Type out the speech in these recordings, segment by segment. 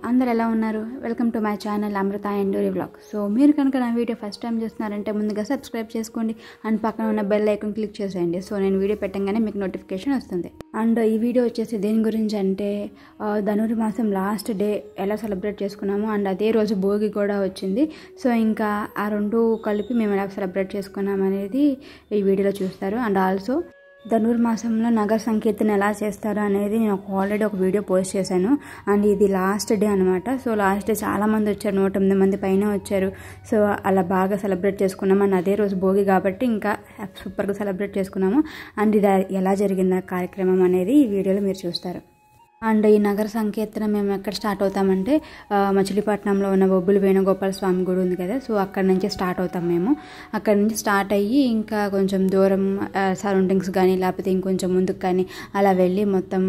అందరూ ఎలా ఉన్నారు? Welcome to my channel Amrutha Enduri vlog. So మీరు కనుక నా వీడియో ఫస్ట్ టైం చూస్తున్నారంటే ముందుగా సబ్స్క్రైబ్ చేసుకోండి అండ్ పక్కన ఉన్న బెల్ ఐకాన్ క్లిక్ చేసేయండి. సో నేను వీడియో పెట్టగానే మీకు నోటిఫికేషన్ వస్తుంది. అండ్ ఈ వీడియో వచ్చేసి దేని గురించి అంటే ధనుర్మాసం లాస్ట్ డే ఎలా సెలబ్రేట్ చేసుకున్నాము అండ్ అదే రోజు భోగి కూడా వచ్చింది. సో ఇంకా ఆ రెండు కలిపి మేము ఎలా సెలబ్రేట్ చేసుకున్నాం అనేది ఈ వీడియోలో చూస్తారు. అండ్ ఆల్సో ధనుర్మాసంలో నగర సంకీర్తన ఎలా చేస్తారు అనేది నేను ఆల్రెడీ ఒక వీడియో పోస్ట్ చేశాను. అండ్ ఇది లాస్ట్ డే అనమాట. సో లాస్ట్ డే చాలామంది వచ్చారు, 108 మంది పైన వచ్చారు. సో అలా బాగా సెలబ్రేట్ చేసుకున్నాము. అండ్ అదే రోజు భోగి కాబట్టి ఇంకా సూపర్గా సెలబ్రేట్ చేసుకున్నాము. అండ్ ఇది ఎలా జరిగింది ఆ కార్యక్రమం అనేది ఈ వీడియోలో మీరు చూస్తారు. అండ్ ఈ నగర సంకీర్తన మేము ఎక్కడ స్టార్ట్ అవుతామంటే మచిలీపట్నంలో ఉన్న బొబ్బుల వేణుగోపాల స్వామి గుడి ఉంది కదా, సో అక్కడ నుంచి స్టార్ట్ అవుతాం మేము. అక్కడ నుంచి స్టార్ట్ అయ్యి ఇంకా కొంచెం దూరం సరౌండింగ్స్ కానీ లేకపోతే ఇంకొంచెం ముందుకు కానీ అలా వెళ్ళి మొత్తం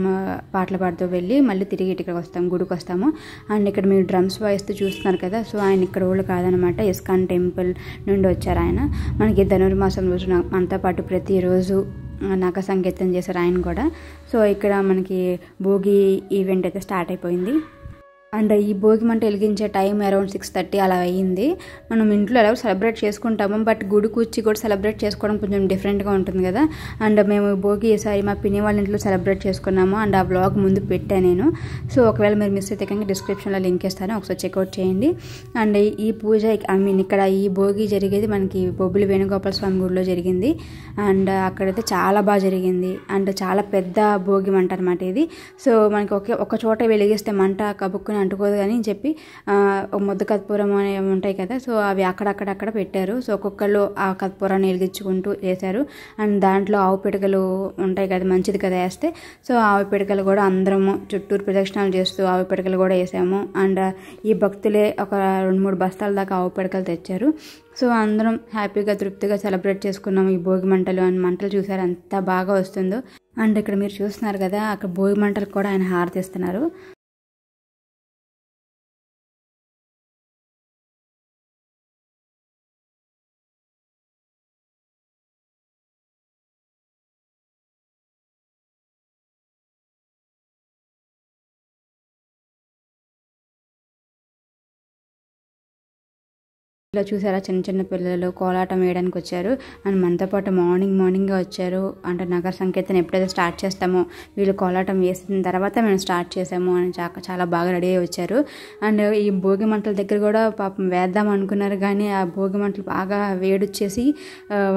పాటలు పాడుతూ వెళ్ళి మళ్ళీ తిరిగి ఇక్కడికి వస్తాం, గుడికి వస్తాము. అండ్ ఇక్కడ మీరు డ్రమ్స్ వాయిస్తూ చూస్తున్నారు కదా, సో ఆయన ఇక్కడ వాళ్ళు కాదనమాట, ఇస్కాన్ టెంపుల్ నుండి వచ్చారు ఆయన. మనకి ధనుర్మాసం రోజు మనతో పాటు ప్రతిరోజు నగర సంకీర్తన చేశారు ఆయన కూడా. సో ఇక్కడ మనకి భోగి ఈవెంట్ అయితే స్టార్ట్ అయిపోయింది. అండ్ ఈ భోగి మంట వెలిగించే టైం అరౌండ్ 6:30 అలా అయ్యింది. మనం ఇంట్లో ఎలా సెలబ్రేట్ చేసుకుంటాము, బట్ గుడికి వచ్చి కూడా సెలబ్రేట్ చేసుకోవడం కొంచెం డిఫరెంట్గా ఉంటుంది కదా. అండ్ మేము భోగి ఈసారి మా పిన్ని వాళ్ళ ఇంట్లో సెలబ్రేట్ చేసుకున్నాము. అండ్ ఆ వ్లాగ్ ముందు పెట్టాను నేను. సో ఒకవేళ మీరు మిస్ అయితే కనుక డిస్క్రిప్షన్లో లింక్ ఇస్తాను, ఒకసారి చెక్అవుట్ చేయండి. అండ్ ఈ పూజ ఇక్కడ ఈ భోగి జరిగేది మనకి బొబ్బుల వేణుగోపాల స్వామి గుడిలో జరిగింది. అండ్ అక్కడైతే చాలా బాగా జరిగింది. అండ్ చాలా పెద్ద భోగి మంట అనమాట ఇది. సో మనకి ఒక చోట వెలిగిస్తే మంట కబుక్కుని అంటుకోదు కానీ చెప్పి ముద్ద కర్పూరం అనేవి ఉంటాయి కదా, సో అవి అక్కడక్కడ పెట్టారు. సో ఒక్కొక్కళ్ళు ఆ కర్పూరాన్ని వెలిగించుకుంటూ చేశారు. అండ్ దాంట్లో ఆవు పిడకలు ఉంటాయి కదా, మంచిది కదా వేస్తే. సో ఆవు పిడకలు కూడా అందరము చుట్టూరు ప్రదక్షిణాలు చేస్తూ ఆవు పిడకలు కూడా వేసాము. అండ్ ఈ భక్తులే ఒక 2-3 బస్తాల దాకా ఆవు పిడకలు తెచ్చారు. సో అందరం హ్యాపీగా తృప్తిగా సెలబ్రేట్ చేసుకున్నాము ఈ భోగి మంటలు. అండ్ మంటలు చూసారు ఎంత బాగా వస్తుందో. అండ్ ఇక్కడ మీరు చూస్తున్నారు కదా, అక్కడ భోగి మంటలకు కూడా ఆయన హారతిస్తున్నారు. ఇలా చూసారా, చిన్న చిన్న పిల్లలు కోలాటం వేయడానికి వచ్చారు. అండ్ మనతో పాటు మార్నింగ్గా వచ్చారు. అంటే నగర సంకీర్తన ఎప్పుడైతే స్టార్ట్ చేస్తామో వీళ్ళు కోలాటం వేసిన తర్వాత మేము స్టార్ట్ చేసాము అని చాలా బాగా రెడీ అయ్యి వచ్చారు. అండ్ ఈ భోగి మంటల దగ్గర కూడా పాపం వేద్దాం అనుకున్నారు కానీ ఆ భోగి మంటలు బాగా వేడొచ్చేసి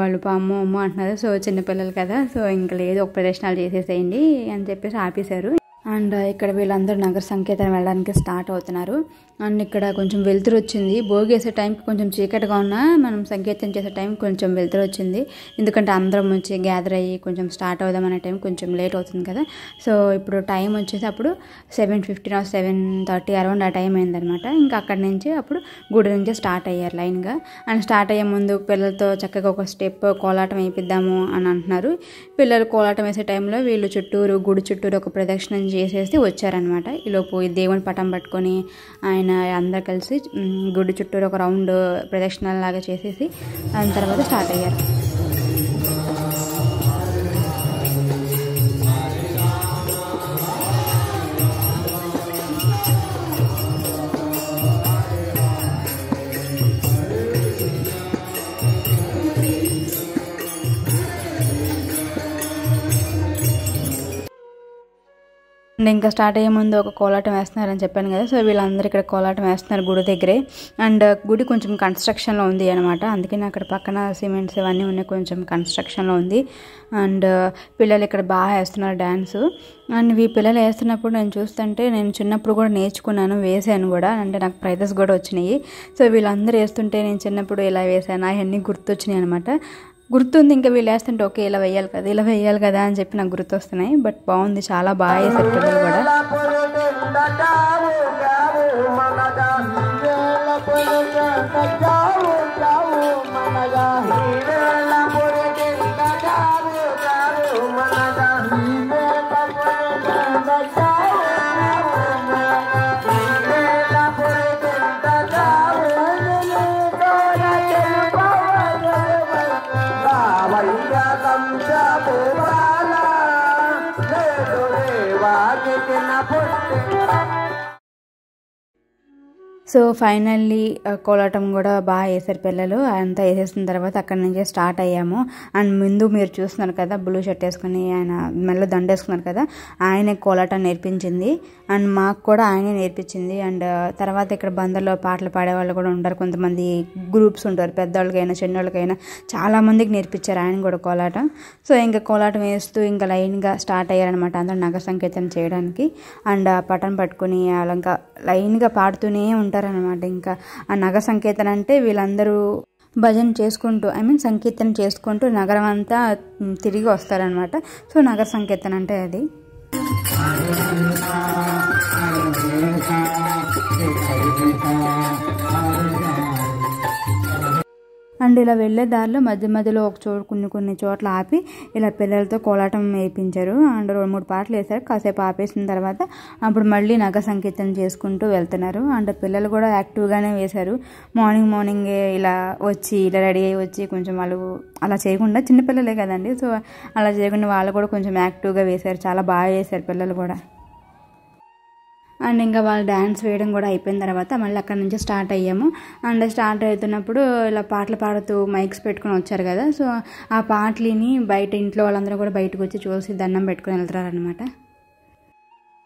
వాళ్ళు అమ్మో అంటున్నారు. సో చిన్నపిల్లలు కదా, సో ఇంకా లేదు, ఒక ప్రదర్శనలు చేసేసేయండి అని చెప్పేసి ఆపేశారు. అండ్ ఇక్కడ వీళ్ళందరూ నగర సంకీర్తన వెళ్ళడానికి స్టార్ట్ అవుతున్నారు. అండ్ ఇక్కడ కొంచెం వెలుతురు వచ్చింది. భోగి వేసే టైంకి కొంచెం చీకటిగా ఉన్నా మనం సంకీర్తన చేసే టైం కొంచెం వెలుతురు వచ్చింది. ఎందుకంటే అందరం వచ్చి గ్యాదర్ అయ్యి కొంచెం స్టార్ట్ అవుదాం అనే టైం కొంచెం లేట్ అవుతుంది కదా. సో ఇప్పుడు టైం వచ్చేసి అప్పుడు 7:15 or 7:30 అరౌండ్ ఆ టైం అయిందనమాట. ఇంకా అక్కడి నుంచి అప్పుడు గుడి నుంచి స్టార్ట్ అయ్యారు లైన్గా. అండ్ స్టార్ట్ అయ్యే ముందు పిల్లలతో చక్కగా ఒక స్టెప్ కోలాటం వేయిద్దాము అని అంటున్నారు. పిల్లలు కోలాటం వేసే టైంలో వీళ్ళు గుడి చుట్టూరు ఒక ప్రదక్షిణం చేసేసి వచ్చారనమాట. ఈలోపు దేవుని పటం పట్టుకొని ఆయన అందరు కలిసి గుడి చుట్టూరు ఒక రౌండ్ ప్రదక్షిణలాగా చేసేసి దాని తర్వాత స్టార్ట్ అయ్యారు. ఇంకా స్టార్ట్ అయ్యే ముందు ఒక కోలాటం వేస్తున్నారని చెప్పాను కదా, సో వీళ్ళందరూ ఇక్కడ కోలాటం వేస్తున్నారు గుడి దగ్గరే. అండ్ గుడి కొంచెం కన్స్ట్రక్షన్లో ఉంది అనమాట, అందుకని అక్కడ పక్కన సిమెంట్స్ ఇవన్నీ ఉన్నాయి, కొంచెం కన్స్ట్రక్షన్లో ఉంది. అండ్ పిల్లలు ఇక్కడ బాగా వేస్తున్నారు డ్యాన్స్. అండ్ ఈ పిల్లలు వేస్తున్నప్పుడు నేను చూస్తుంటే నేను చిన్నప్పుడు కూడా నేర్చుకున్నాను, వేసాను కూడా, అంటే నాకు ప్రైజెస్ కూడా వచ్చినాయి. సో వీళ్ళందరూ వేస్తుంటే నేను చిన్నప్పుడు ఇలా వేసాను, అవన్నీ గుర్తొచ్చినాయి అనమాట. గుర్తుంది, ఇంకా వీళ్ళు వేస్తుంటే ఓకే ఇలా వేయాలి కదా అని చెప్పి నాకు గుర్తొస్తున్నాయి. బట్ బాగుంది, చాలా బాగా వేసారు పిల్లలు కూడా. సో ఫైనల్లీ కోలాటం కూడా బాగా వేసారు పిల్లలు. అంతా వేసేసిన తర్వాత అక్కడి నుంచే స్టార్ట్ అయ్యాము. అండ్ ముందు మీరు చూస్తున్నారు కదా, బ్లూ షర్ట్ వేసుకుని ఆయన మెల్ల దండ వేసుకున్నారు కదా, ఆయనే కోలాటం నేర్పించింది. అండ్ మాకు కూడా ఆయనే నేర్పించింది. అండ్ తర్వాత ఇక్కడ బందర్లో పాటలు పాడేవాళ్ళు కూడా ఉంటారు, కొంతమంది గ్రూప్స్ ఉంటారు, పెద్దవాళ్ళకైనా చిన్నవాళ్ళకైనా చాలామందికి నేర్పించారు ఆయన కూడా కోలాటం. సో ఇంకా కోలాటం వేస్తూ ఇంకా లైన్గా స్టార్ట్ అయ్యారనమాట అందరూ నగర సంకీర్తన చేయడానికి. అండ్ ఆ పటం పట్టుకుని అలా ఇంకా లైన్గా పాడుతూనే ఉంటారనమాట. ఇంకా ఆ నగర సంకీర్తన అంటే వీళ్ళందరూ భజన చేసుకుంటూ సంకీర్తన చేసుకుంటూ నగరం అంతా తిరిగి వస్తారనమాట. సో నగర సంకీర్తన అంటే అది. అండ్ ఇలా వెళ్ళే దారిలో మధ్య మధ్యలో కొన్ని చోట్ల ఆపి ఇలా పిల్లలతో కోలాటం వేయించారు. అండ్ 2-3 పాటలు వేశారు. కాసేపు ఆపేసిన తర్వాత అప్పుడు మళ్ళీ నగర సంకీర్తన చేసుకుంటూ వెళ్తున్నారు. అండ్ పిల్లలు కూడా యాక్టివ్గానే వేశారు. మార్నింగ్ ఇలా వచ్చి ఇలా రెడీ అయ్యి వచ్చి కొంచెం వాళ్ళు అలా చేయకుండా, చిన్నపిల్లలే కదండి, సో అలా చేయకుండా వాళ్ళు కూడా కొంచెం యాక్టివ్గా వేశారు. చాలా బాగా వేశారు పిల్లలు కూడా. అండ్ ఇంకా వాళ్ళు డ్యాన్స్ వేయడం కూడా అయిపోయిన తర్వాత మళ్ళీ అక్కడ నుంచి స్టార్ట్ అయ్యాము. అండ్ స్టార్ట్ అవుతున్నప్పుడు ఇలా పాటలు పాడుతూ మైక్స్ పెట్టుకుని వచ్చారు కదా, సో ఆ పాటలని బయట ఇంట్లో వాళ్ళందరూ కూడా బయటకు వచ్చి చూసి దండం పెట్టుకుని వెళ్తారనమాట.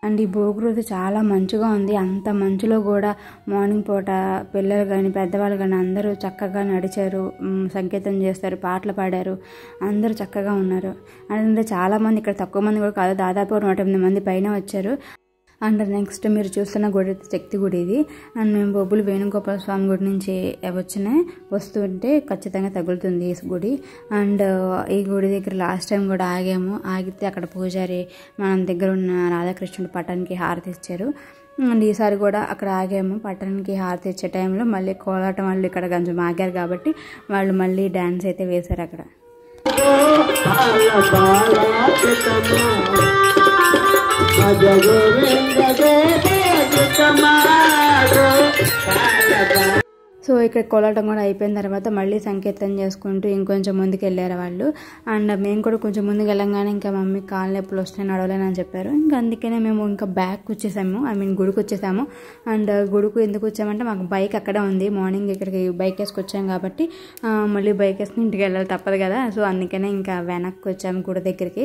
అండ్ ఈ భోగి రోజు చాలా మంచుగా ఉంది. అంత మంచులో కూడా మార్నింగ్ పూట పిల్లలు కానీ పెద్దవాళ్ళు కానీ అందరూ చక్కగా నడిచారు, సంకీర్తన చేస్తారు, పాటలు పాడారు, అందరూ చక్కగా ఉన్నారు. అండ్ చాలామంది ఇక్కడ తక్కువ మంది కూడా కాదు, దాదాపు 108 మంది పైన వచ్చారు. అండ్ నెక్స్ట్ మీరు చూస్తున్న గుడి శక్తి గుడి ఇది. అండ్ మేము బొబ్బులు వేణుగోపాల స్వామి గుడి నుంచి వస్తుంటే ఖచ్చితంగా తగులుతుంది ఈ గుడి. అండ్ ఈ గుడి దగ్గర లాస్ట్ టైం కూడా ఆగితే అక్కడ పూజారి మన దగ్గర ఉన్న రాధాకృష్ణుడి పటానికి హారతి ఇచ్చారు. అండ్ ఈసారి కూడా అక్కడ ఆగాము. పట్టణానికి హారతి ఇచ్చే టైంలో మళ్ళీ కోలాటం వాళ్ళు ఇక్కడ కొంచెం ఆగారు కాబట్టి వాళ్ళు మళ్ళీ డ్యాన్స్ అయితే వేశారు అక్కడ. సో ఇక్కడ కోలాటం కూడా అయిపోయిన తర్వాత మళ్ళీ సంకీర్తన చేసుకుంటూ ఇంకొంచెం ముందుకు వెళ్ళారు వాళ్ళు. అండ్ మేము కూడా కొంచెం ముందుకు వెళ్ళంగానే ఇంకా మమ్మీ కాళ్ళ నొప్పులు వస్తున్నాయి నడవలేనని చెప్పారు. ఇంకా అందుకనే మేము ఇంకా బ్యాక్ వచ్చేసాము, గుడికి వచ్చేసాము. అండ్ గుడికి ఎందుకు వచ్చామంటే మాకు బైక్ అక్కడే ఉంది. మార్నింగ్ ఇక్కడికి బైక్ వేసుకొచ్చాం కాబట్టి మళ్ళీ బైక్ వేసుకుని ఇంటికి వెళ్ళాలి తప్పదు కదా, సో అందుకనే ఇంకా వెనక్కి వచ్చాము గుడి దగ్గరికి.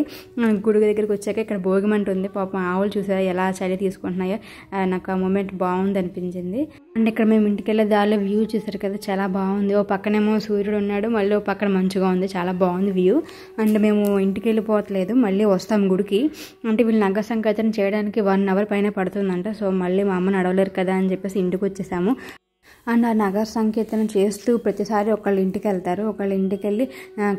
గుడి దగ్గరికి వచ్చాక ఇక్కడ భోగిమంట ఉంది. పాపం ఆవులు చూసారా ఎలా చలి తీసుకుంటున్నాయో, నాకు ఆ మూమెంట్ బాగుంది అనిపించింది. అండ్ ఇక్కడ మేము ఇంటికి వెళ్ళే దారిలో వ్యూ చూసారు కదా, చాలా బాగుంది. ఓ పక్కనేమో సూర్యుడు ఉన్నాడు, మళ్ళీ ఓ పక్కన మంచుగా ఉంది, చాలా బాగుంది వ్యూ. అండ్ మేము ఇంటికి వెళ్ళిపోవట్లేదు, మళ్ళీ వస్తాం గుడికి. అంటే వీళ్ళు నగర సంకీర్తన చేయడానికి 1 అవర్ పైన పడుతుందంట. సో మళ్ళీ మా అమ్మ నడవలేరు కదా అని చెప్పేసి ఇంటికి వచ్చేసాము. అండ్ ఆ నగర సంకీర్తన చేస్తూ ప్రతిసారి ఒకళ్ళ ఇంటికి వెళ్తారు. ఒకళ్ళ ఇంటికి వెళ్ళి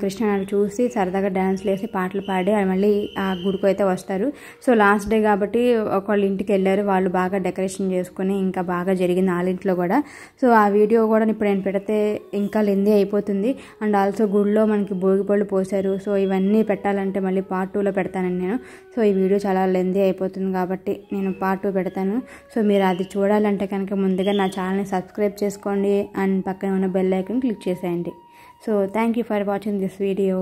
కృష్ణుని చూసి సరదాగా డ్యాన్స్లు వేసి పాటలు పాడి మళ్ళీ ఆ గుడికి అయితే వస్తారు. సో లాస్ట్ డే కాబట్టి ఒకళ్ళ ఇంటికి వెళ్ళారు, వాళ్ళు బాగా డెకరేషన్ చేసుకుని ఇంకా బాగా జరిగింది వాళ్ళింట్లో కూడా. సో ఆ వీడియో కూడా ఇప్పుడు నేను పెడితే ఇంకా లెందీ అయిపోతుంది. అండ్ ఆల్సో గుడిలో మనకి భోగిపళ్ళు పోసారు. సో ఇవన్నీ పెట్టాలంటే మళ్ళీ పార్ట్ 2లో పెడతానండి నేను. సో ఈ వీడియో చాలా లెందీ అయిపోతుంది కాబట్టి నేను పార్ట్ 2 పెడతాను. సో మీరు అది చూడాలంటే కనుక ముందుగా నా ఛానల్ని సబ్స్క్రైబ్ చేసుకోండి అండ్ పక్కన ఉన్న బెల్ ఐకాన్ క్లిక్ చేసేయండి. So thank you for watching this video.